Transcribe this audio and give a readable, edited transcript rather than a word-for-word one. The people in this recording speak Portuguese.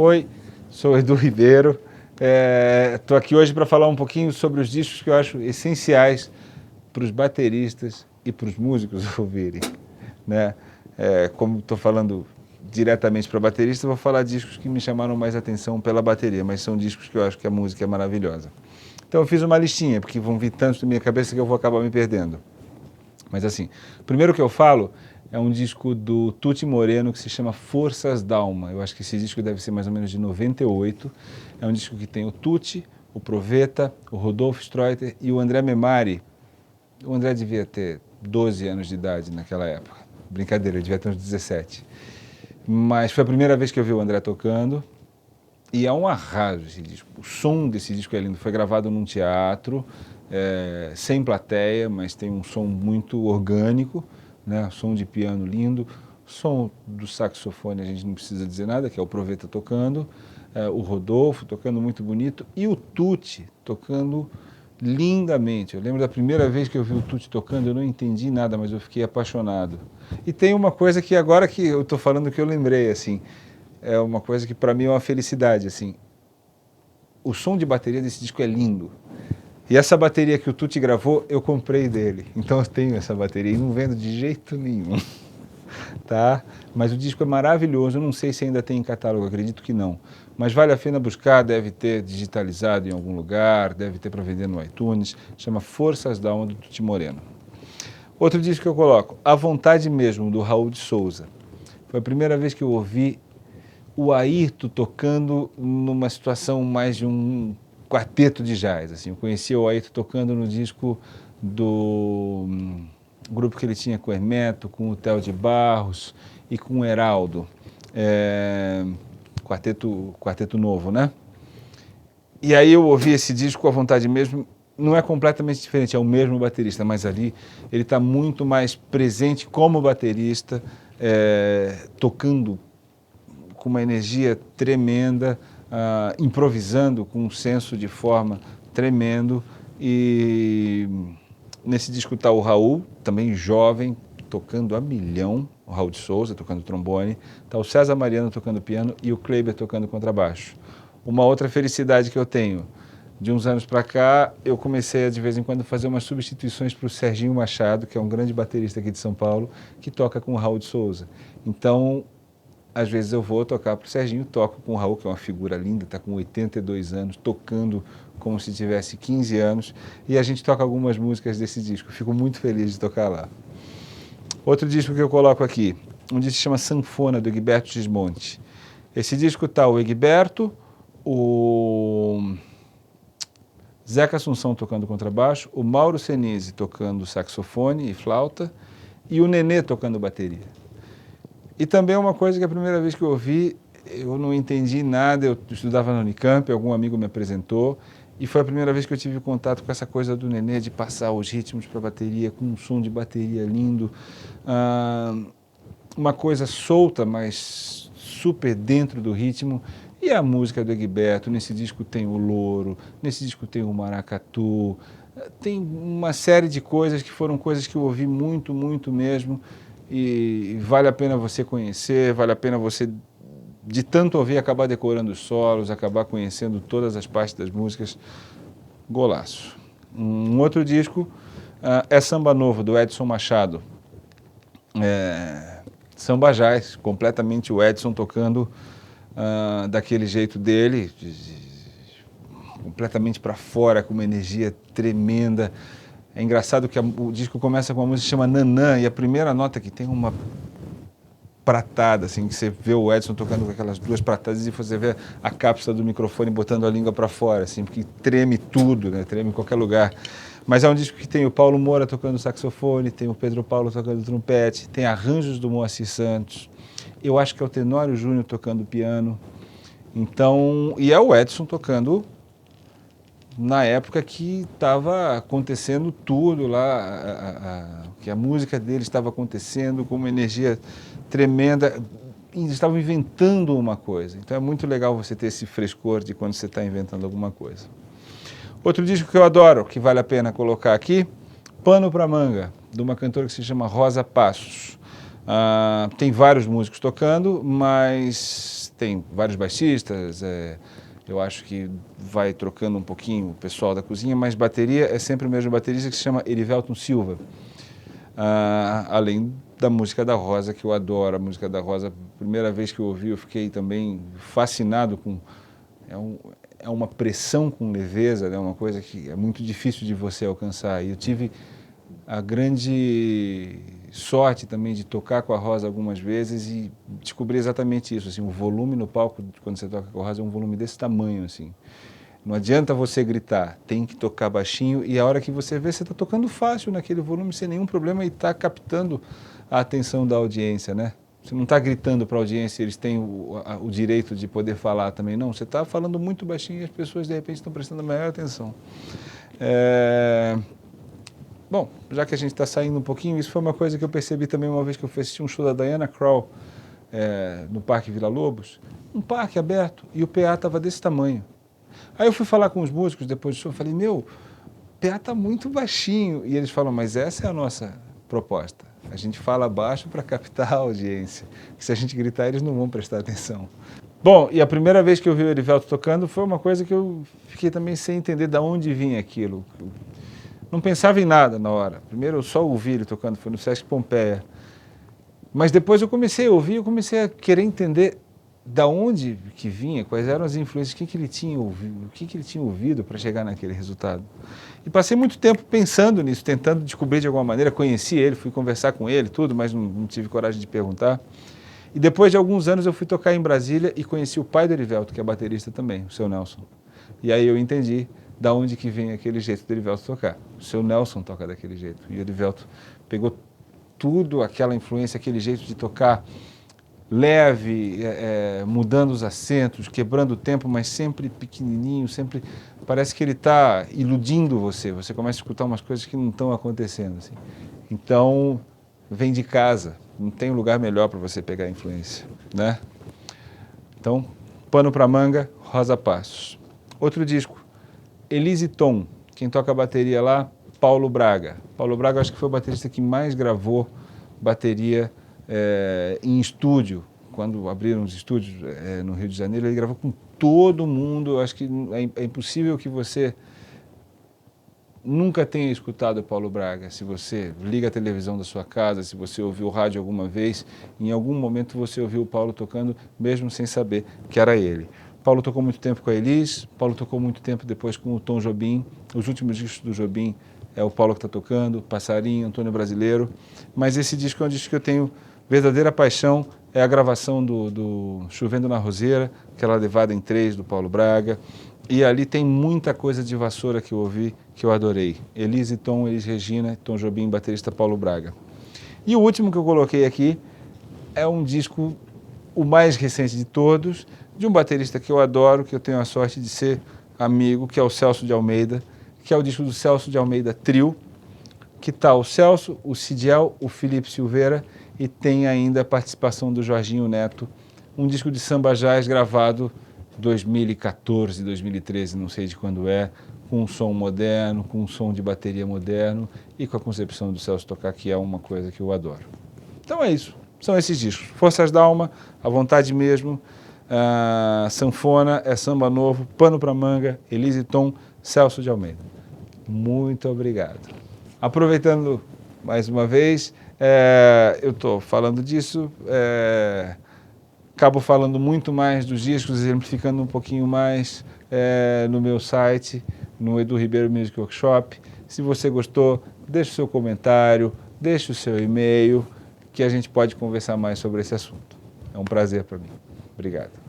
Oi, sou Edu Ribeiro. Estou aqui hoje para falar um pouquinho sobre os discos que eu acho essenciais para os bateristas e para os músicos ouvirem, né? Como estou falando diretamente para baterista, vou falar de discos que me chamaram mais atenção pela bateria, mas são discos que eu acho que a música é maravilhosa. Então eu fiz uma listinha, porque vão vir tantos na minha cabeça que eu vou acabar me perdendo. Mas assim, o primeiro que eu falo é um disco do Tutti Moreno que se chama Forças d'Alma. Eu acho que esse disco deve ser mais ou menos de 98. É um disco que tem o Tutti, o Proveta, o Rodolfo Streuter e o André Memari. O André devia ter 12 anos de idade naquela época. Brincadeira, ele devia ter uns 17. Mas foi a primeira vez que eu vi o André tocando. E é um arraso esse disco. O som desse disco é lindo. Foi gravado num teatro, sem plateia, mas tem um som muito orgânico, né? Som de piano lindo. Som do saxofone a gente não precisa dizer nada, que é o Proveta tocando. O Rodolfo tocando muito bonito. E o Tutti tocando lindamente. Eu lembro da primeira vez que eu vi o Tutti tocando, eu não entendi nada, mas eu fiquei apaixonado. E tem uma coisa que agora que eu estou falando que eu lembrei, assim, é uma coisa que para mim é uma felicidade, assim. O som de bateria desse disco é lindo. E essa bateria que o Tutti gravou, eu comprei dele. Então eu tenho essa bateria e não vendo de jeito nenhum. Tá? Mas o disco é maravilhoso, eu não sei se ainda tem em catálogo, acredito que não. Mas vale a pena buscar, deve ter digitalizado em algum lugar, deve ter para vender no iTunes. Chama Forças d'Alma, do Tutti Moreno. Outro disco que eu coloco, A Vontade Mesmo, do Raul de Souza. Foi a primeira vez que eu ouvi o Airto tocando numa situação mais de um quarteto de jazz. Assim. Eu conheci o Airto tocando no disco do grupo que ele tinha com o Hermeto, com o Theo de Barros e com o Heraldo. Quarteto novo, né? E aí eu ouvi esse disco A Vontade Mesmo. Não é completamente diferente, é o mesmo baterista, mas ali ele está muito mais presente como baterista, tocando com uma energia tremenda, improvisando com um senso de forma tremendo. E nesse disco está o Raul, também jovem, tocando a milhão, o Raul de Souza tocando trombone, está o César Mariano tocando piano e o Kleber tocando contrabaixo. Uma outra felicidade que eu tenho, de uns anos para cá, eu comecei a de vez em quando fazer umas substituições para o Serginho Machado, que é um grande baterista aqui de São Paulo, que toca com o Raul de Souza. Então, às vezes eu vou tocar para o Serginho, toco com o Raul, que é uma figura linda, está com 82 anos, tocando como se tivesse 15 anos, e a gente toca algumas músicas desse disco. Fico muito feliz de tocar lá. Outro disco que eu coloco aqui, um disco que se chama Sanfona, do Egberto Gismonti. Esse disco está o Egberto, o Zeca Assunção tocando contrabaixo, o Mauro Senise tocando saxofone e flauta, e o Nenê tocando bateria. E também uma coisa que a primeira vez que eu ouvi, eu não entendi nada, eu estudava na Unicamp, algum amigo me apresentou, e foi a primeira vez que eu tive contato com essa coisa do Nenê, de passar os ritmos para a bateria, com um som de bateria lindo, uma coisa solta, mas super dentro do ritmo. E a música do Egberto, nesse disco tem o Louro, nesse disco tem o Maracatu, tem uma série de coisas que foram coisas que eu ouvi muito, muito mesmo, e vale a pena você conhecer, vale a pena você, de tanto ouvir, acabar decorando os solos, acabar conhecendo todas as partes das músicas. Golaço. Um outro disco é Samba Novo, do Edson Machado. Samba jazz, completamente o Edson tocando daquele jeito dele, completamente para fora, com uma energia tremenda. É engraçado que o disco começa com uma música que chama Nanã, e a primeira nota que tem uma pratada, assim, que você vê o Edson tocando com aquelas duas pratadas e você vê a cápsula do microfone botando a língua para fora, assim, porque treme tudo, né? Treme em qualquer lugar. Mas é um disco que tem o Paulo Moura tocando saxofone, tem o Pedro Paulo tocando trompete, tem arranjos do Moacir Santos. Eu acho que é o Tenório Júnior tocando piano. Então, e é o Edson tocando na época que estava acontecendo tudo lá, que a música dele estava acontecendo com uma energia tremenda, eles estavam inventando uma coisa. Então é muito legal você ter esse frescor de quando você está inventando alguma coisa. Outro disco que eu adoro, que vale a pena colocar aqui, Pano pra Manga, de uma cantora que se chama Rosa Passos. Tem vários músicos tocando, mas tem vários baixistas, eu acho que vai trocando um pouquinho o pessoal da cozinha, mas bateria é sempre o mesmo baterista, que se chama Erivelton Silva. Além da música da Rosa, que eu adoro. A música da Rosa, primeira vez que eu ouvi, eu fiquei também fascinado com... É uma pressão com leveza, né? Uma coisa que é muito difícil de você alcançar. E eu tive a grande sorte também de tocar com a Rosa algumas vezes e descobri exatamente isso, assim, o volume no palco, quando você toca com a Rosa, é um volume desse tamanho, assim. Não adianta você gritar, tem que tocar baixinho, e a hora que você vê, você está tocando fácil naquele volume, sem nenhum problema, e está captando a atenção da audiência, né? Você não está gritando para a audiência, eles têm o direito de poder falar também, não. Você está falando muito baixinho e as pessoas, de repente, estão prestando a maior atenção. Bom, já que a gente está saindo um pouquinho, isso foi uma coisa que eu percebi também uma vez que eu fui assistir um show da Diana Krall no Parque Vila Lobos, um parque aberto, e o PA estava desse tamanho. Aí eu fui falar com os músicos depois do show, falei, meu, o PA está muito baixinho. E eles falam, mas essa é a nossa proposta. A gente fala baixo para captar a audiência. Se a gente gritar, eles não vão prestar atenção. Bom, e a primeira vez que eu vi o Erivelton tocando foi uma coisa que eu fiquei também sem entender de onde vinha aquilo. Não pensava em nada na hora. Primeiro eu só ouvi ele tocando, foi no Sesc Pompeia. Mas depois eu comecei a ouvir, eu comecei a querer entender da onde que vinha, quais eram as influências, o que ele tinha ouvido para chegar naquele resultado. E passei muito tempo pensando nisso, tentando descobrir de alguma maneira, conheci ele, fui conversar com ele, tudo, mas não tive coragem de perguntar. E depois de alguns anos eu fui tocar em Brasília e conheci o pai do Erivelton, que é baterista também, o seu Nelson. E aí eu entendi da onde que vem aquele jeito do Erivelton tocar. O seu Nelson toca daquele jeito. E o Erivelton pegou tudo, aquela influência, aquele jeito de tocar leve, mudando os acentos, quebrando o tempo, mas sempre pequenininho, sempre parece que ele está iludindo você. Você começa a escutar umas coisas que não estão acontecendo, assim. Então, vem de casa. Não tem lugar melhor para você pegar a influência, né? Então, pano para manga, Rosa Passos. Outro disco, Elise Tom. Quem toca a bateria lá, Paulo Braga. Paulo Braga, acho que foi o baterista que mais gravou bateria em estúdio. Quando abriram os estúdios no Rio de Janeiro, ele gravou com todo mundo. Eu acho que é impossível que você nunca tenha escutado o Paulo Braga. Se você liga a televisão da sua casa, se você ouviu o rádio alguma vez, em algum momento você ouviu o Paulo tocando, mesmo sem saber que era ele. Paulo tocou muito tempo com a Elis, Paulo tocou muito tempo depois com o Tom Jobim. Os últimos discos do Jobim é o Paulo que está tocando, Passarinho, Antônio Brasileiro. Mas esse disco é um disco que eu tenho verdadeira paixão, é a gravação do Chovendo na Roseira, aquela levada em 3 do Paulo Braga. E ali tem muita coisa de vassoura que eu ouvi, que eu adorei. Elis e Tom, Elis Regina, Tom Jobim, baterista Paulo Braga. E o último que eu coloquei aqui é um disco, o mais recente de todos, de um baterista que eu adoro, que eu tenho a sorte de ser amigo, que é o Celso de Almeida, que é o disco do Celso de Almeida Trio, que está o Celso, o Cidiel, o Felipe Silveira, e tem ainda a participação do Jorginho Neto, um disco de samba jazz gravado em 2014, 2013, não sei de quando é, com um som moderno, com um som de bateria moderno e com a concepção do Celso tocar, que é uma coisa que eu adoro. Então é isso, são esses discos. Forças da Alma, A Vontade Mesmo, Sanfona, É Samba Novo, Pano pra Manga, Elise Tom, Celso de Almeida. Muito obrigado. Aproveitando mais uma vez, eu estou falando disso, acabo falando muito mais dos discos, exemplificando um pouquinho mais no meu site, no Edu Ribeiro Music Workshop. Se você gostou, deixe o seu comentário, deixe o seu e-mail, que a gente pode conversar mais sobre esse assunto. É um prazer para mim. Obrigado.